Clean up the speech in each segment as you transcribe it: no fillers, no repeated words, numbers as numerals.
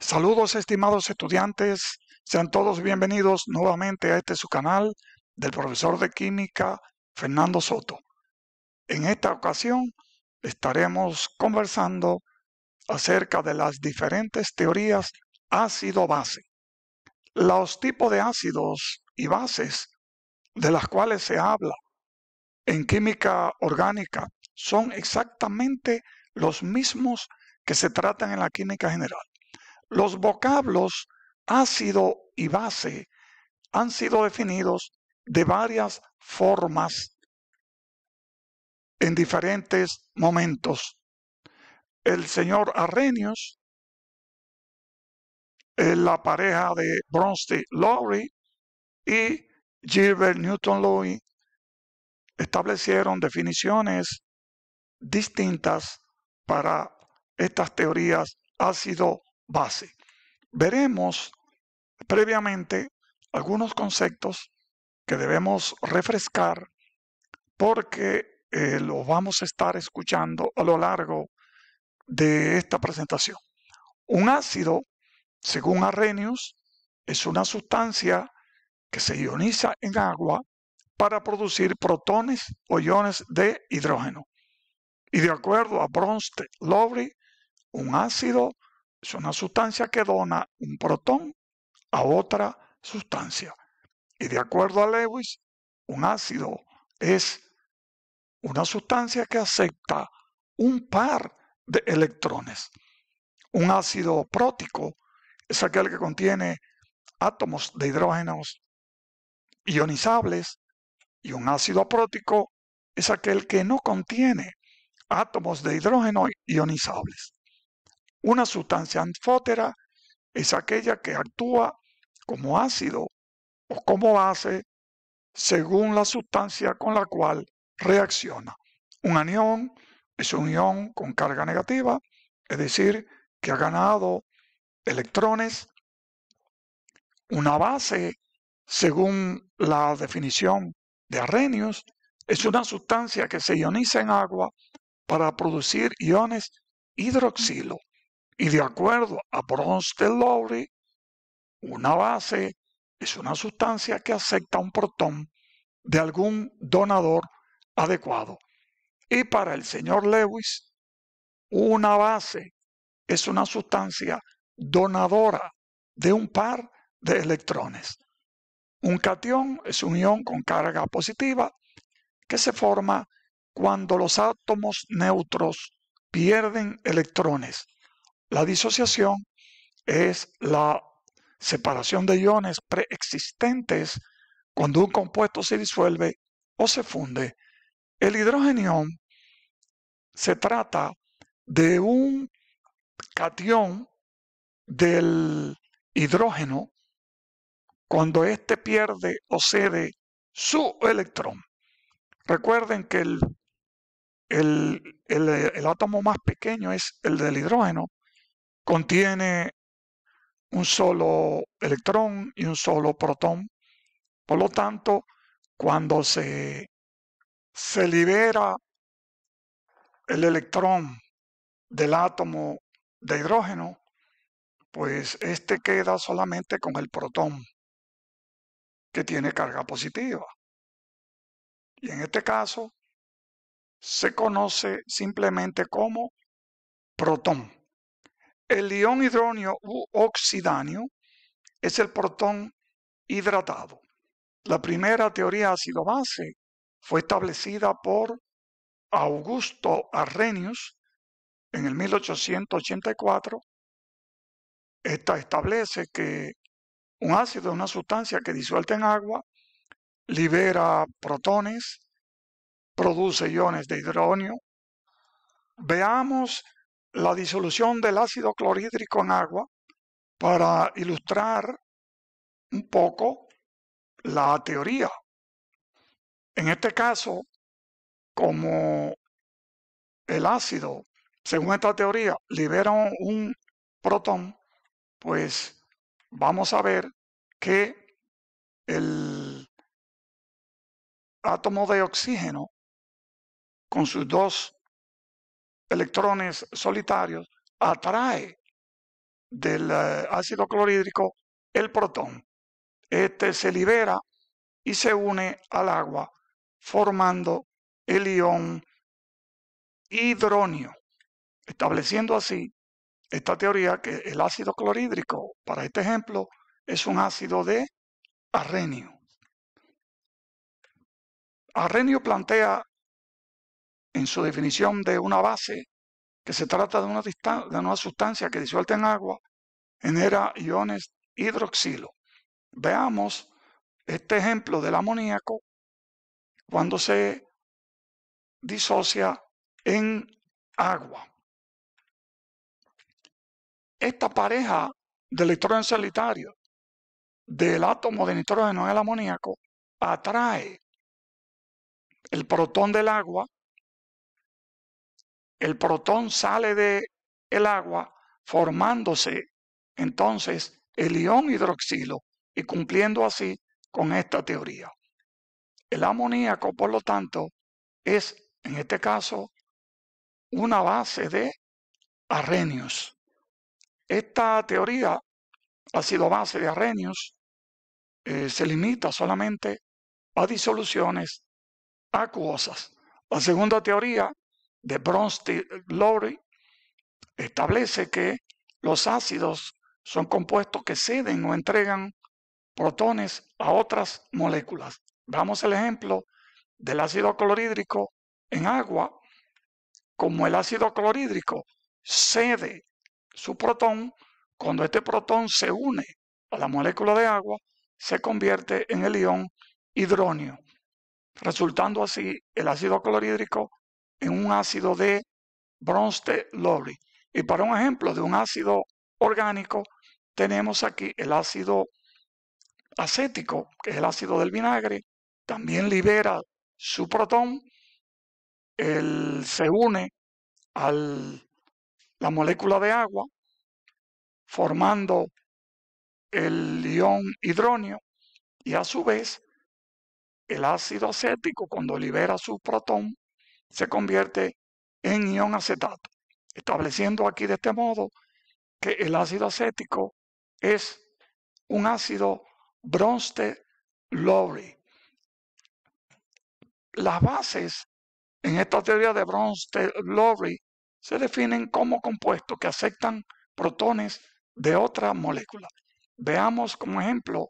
Saludos, estimados estudiantes, sean todos bienvenidos nuevamente a este su canal del profesor de química Fernando Soto. En esta ocasión estaremos conversando acerca de las diferentes teorías ácido-base, los tipos de ácidos y bases de las cuales se habla en química orgánica son exactamente los mismos que se tratan en la química general. Los vocablos ácido y base han sido definidos de varias formas en diferentes momentos. El señor Arrhenius, la pareja de Bronsted-Lowry y Gilbert Newton-Lewis establecieron definiciones distintas para estas teorías ácido-base. Veremos previamente algunos conceptos que debemos refrescar porque lo vamos a estar escuchando a lo largo de esta presentación. Un ácido, según Arrhenius, es una sustancia que se ioniza en agua para producir protones o iones de hidrógeno. Y de acuerdo a Bronsted-Lowry, un ácido es una sustancia que dona un protón a otra sustancia. Y de acuerdo a Lewis, un ácido es una sustancia que acepta un par de electrones. Un ácido prótico es aquel que contiene átomos de hidrógenos ionizables y un ácido aprótico es aquel que no contiene átomos de hidrógeno ionizables. Una sustancia anfótera es aquella que actúa como ácido o como base según la sustancia con la cual reacciona. Un anión es un ion con carga negativa, es decir, que ha ganado electrones. Una base, según la definición de Arrhenius, es una sustancia que se ioniza en agua para producir iones hidroxilo. Y de acuerdo a Bronsted-Lowry, una base es una sustancia que acepta un protón de algún donador adecuado. Y para el señor Lewis, una base es una sustancia donadora de un par de electrones. Un catión es un ion con carga positiva que se forma cuando los átomos neutros pierden electrones. La disociación es la separación de iones preexistentes cuando un compuesto se disuelve o se funde. El hidrogenión se trata de un catión del hidrógeno cuando éste pierde o cede su electrón. Recuerden que el átomo más pequeño es el del hidrógeno, contiene un solo electrón y un solo protón. Por lo tanto, cuando se libera el electrón del átomo de hidrógeno, pues este queda solamente con el protón que tiene carga positiva. Y en este caso se conoce simplemente como protón. El ion hidróneo u oxidáneo es el protón hidratado. La primera teoría ácido-base fue establecida por Augusto Arrhenius en el 1884. Esta establece que un ácido es una sustancia que disuelta en agua libera protones, produce iones de hidrógeno. Veamos la disolución del ácido clorhídrico en agua para ilustrar un poco la teoría. En este caso, como el ácido, según esta teoría, libera un protón, pues vamos a ver que el átomo de oxígeno, con sus dos electrones solitarios, atrae del ácido clorhídrico el protón. Este se libera y se une al agua formando el ion hidronio, estableciendo así esta teoría que el ácido clorhídrico, para este ejemplo, es un ácido de arrenio. Arrenio plantea en su definición de una base que se trata de una sustancia que disuelta en agua genera iones hidroxilo. Veamos este ejemplo del amoníaco cuando se disocia en agua. Esta pareja de electrones solitarios del átomo de nitrógeno en el amoníaco atrae el protón del agua. El protón sale del agua formándose entonces el ion hidroxilo y cumpliendo así con esta teoría. El amoníaco, por lo tanto, es en este caso una base de arrenios. Esta teoría ha sido base de arrenios, se limita solamente a disoluciones acuosas. La segunda teoría de Bronsted-Lowry establece que los ácidos son compuestos que ceden o entregan protones a otras moléculas. Veamos el ejemplo del ácido clorhídrico en agua. Como el ácido clorhídrico cede su protón, cuando este protón se une a la molécula de agua, se convierte en el ion hidronio, resultando así el ácido clorhídrico en un ácido de Bronsted-Lowry. Y para un ejemplo de un ácido orgánico, tenemos aquí el ácido acético, que es el ácido del vinagre, también libera su protón, se une a la molécula de agua, formando el ion hidronio, y a su vez el ácido acético, cuando libera su protón, se convierte en ion acetato, estableciendo aquí de este modo que el ácido acético es un ácido Bronsted-Lowry. Las bases en esta teoría de Bronsted-Lowry se definen como compuestos que aceptan protones de otras moléculas. Veamos como ejemplo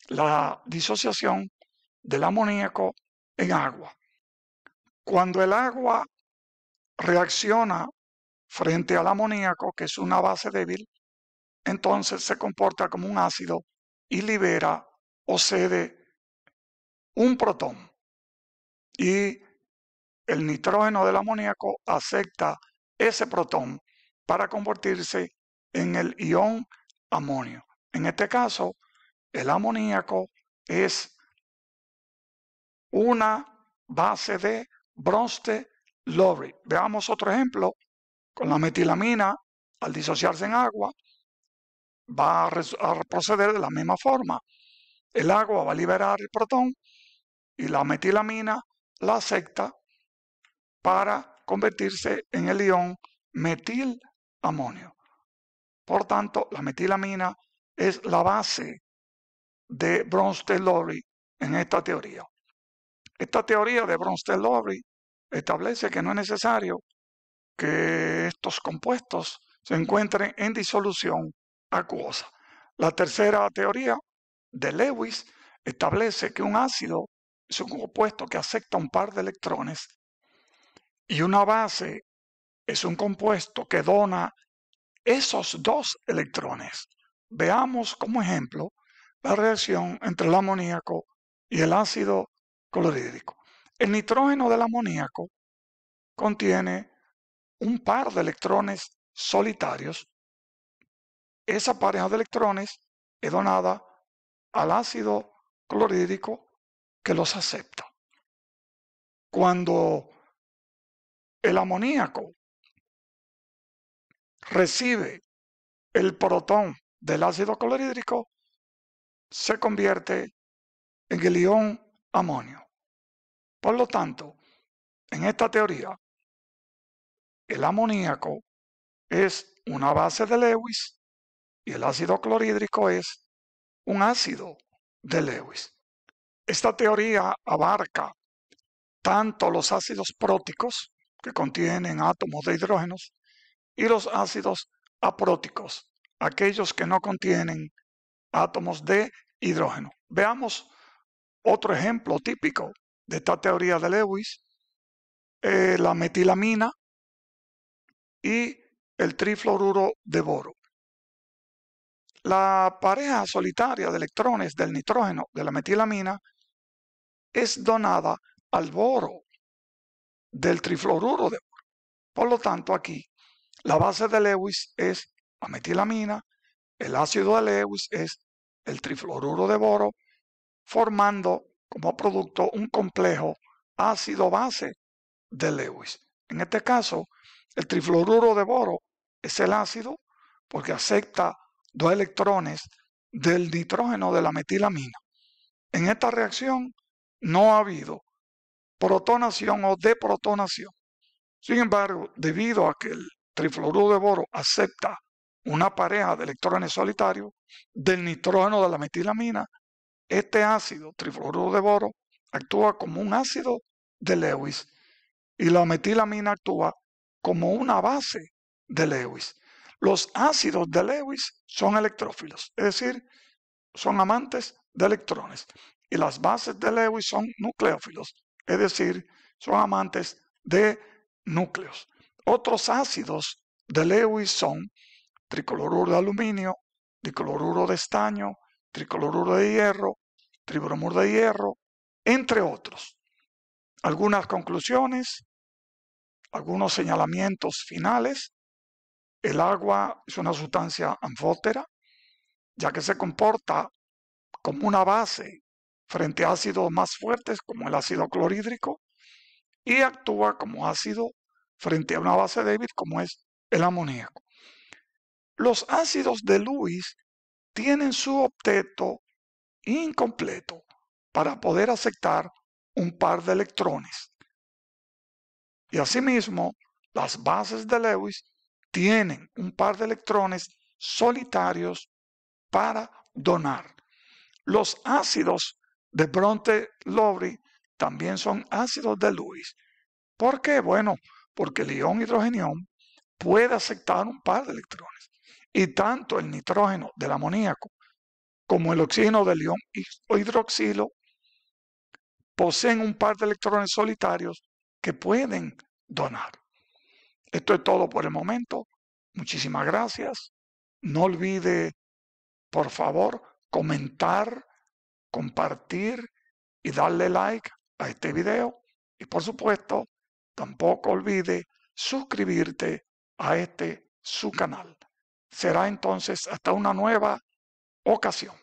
la disociación del amoníaco en agua. Cuando el agua reacciona frente al amoníaco, que es una base débil, entonces se comporta como un ácido y libera o cede un protón. Y el nitrógeno del amoníaco acepta ese protón para convertirse en el ion amonio. En este caso, el amoníaco es una base de Bronsted-Lowry. Veamos otro ejemplo con la metilamina. Al disociarse en agua, va a proceder de la misma forma. El agua va a liberar el protón y la metilamina la acepta para convertirse en el ion metilamonio. Por tanto, la metilamina es la base de Bronsted-Lowry en esta teoría. Esta teoría de Bronsted-Lowry establece que no es necesario que estos compuestos se encuentren en disolución acuosa. La tercera teoría de Lewis establece que un ácido es un compuesto que acepta un par de electrones y una base es un compuesto que dona esos dos electrones. Veamos como ejemplo la reacción entre el amoníaco y el ácido clorhídrico. El nitrógeno del amoníaco contiene un par de electrones solitarios. Esa pareja de electrones es donada al ácido clorhídrico que los acepta. Cuando el amoníaco recibe el protón del ácido clorhídrico, se convierte en el ion amonio. Por lo tanto, en esta teoría, el amoníaco es una base de Lewis y el ácido clorhídrico es un ácido de Lewis. Esta teoría abarca tanto los ácidos próticos, que contienen átomos de hidrógenos, y los ácidos apróticos, aquellos que no contienen átomos de hidrógeno. Veamos otro ejemplo típico de esta teoría de Lewis, la metilamina y el trifluoruro de boro. La pareja solitaria de electrones del nitrógeno de la metilamina es donada al boro del trifluoruro de boro. Por lo tanto, aquí la base de Lewis es la metilamina, el ácido de Lewis es el trifluoruro de boro, formando como producto un complejo ácido-base de Lewis. En este caso, el trifluoruro de boro es el ácido porque acepta 2 electrones del nitrógeno de la metilamina. En esta reacción no ha habido protonación o deprotonación. Sin embargo, debido a que el trifluoruro de boro acepta una pareja de electrones solitarios del nitrógeno de la metilamina, este ácido trifluoruro de boro actúa como un ácido de Lewis y la metilamina actúa como una base de Lewis. Los ácidos de Lewis son electrófilos, es decir, son amantes de electrones, y las bases de Lewis son nucleófilos, es decir, son amantes de núcleos. Otros ácidos de Lewis son tricloruro de aluminio, dicloruro de estaño, tricloruro de hierro, tribromuro de hierro, entre otros. Algunas conclusiones, algunos señalamientos finales. El agua es una sustancia anfótera, ya que se comporta como una base frente a ácidos más fuertes como el ácido clorhídrico y actúa como ácido frente a una base débil como es el amoníaco. Los ácidos de Lewis tienen su octeto incompleto para poder aceptar un par de electrones. Y asimismo, las bases de Lewis tienen un par de electrones solitarios para donar. Los ácidos de Bronte-Lowry también son ácidos de Lewis. ¿Por qué? Bueno, porque el ion hidrogenión puede aceptar un par de electrones. Y tanto el nitrógeno del amoníaco como el oxígeno del ion hidroxilo poseen un par de electrones solitarios que pueden donar. Esto es todo por el momento. Muchísimas gracias. No olvide, por favor, comentar, compartir y darle like a este video. Y por supuesto, tampoco olvide suscribirte a su canal. Será entonces hasta una nueva ocasión.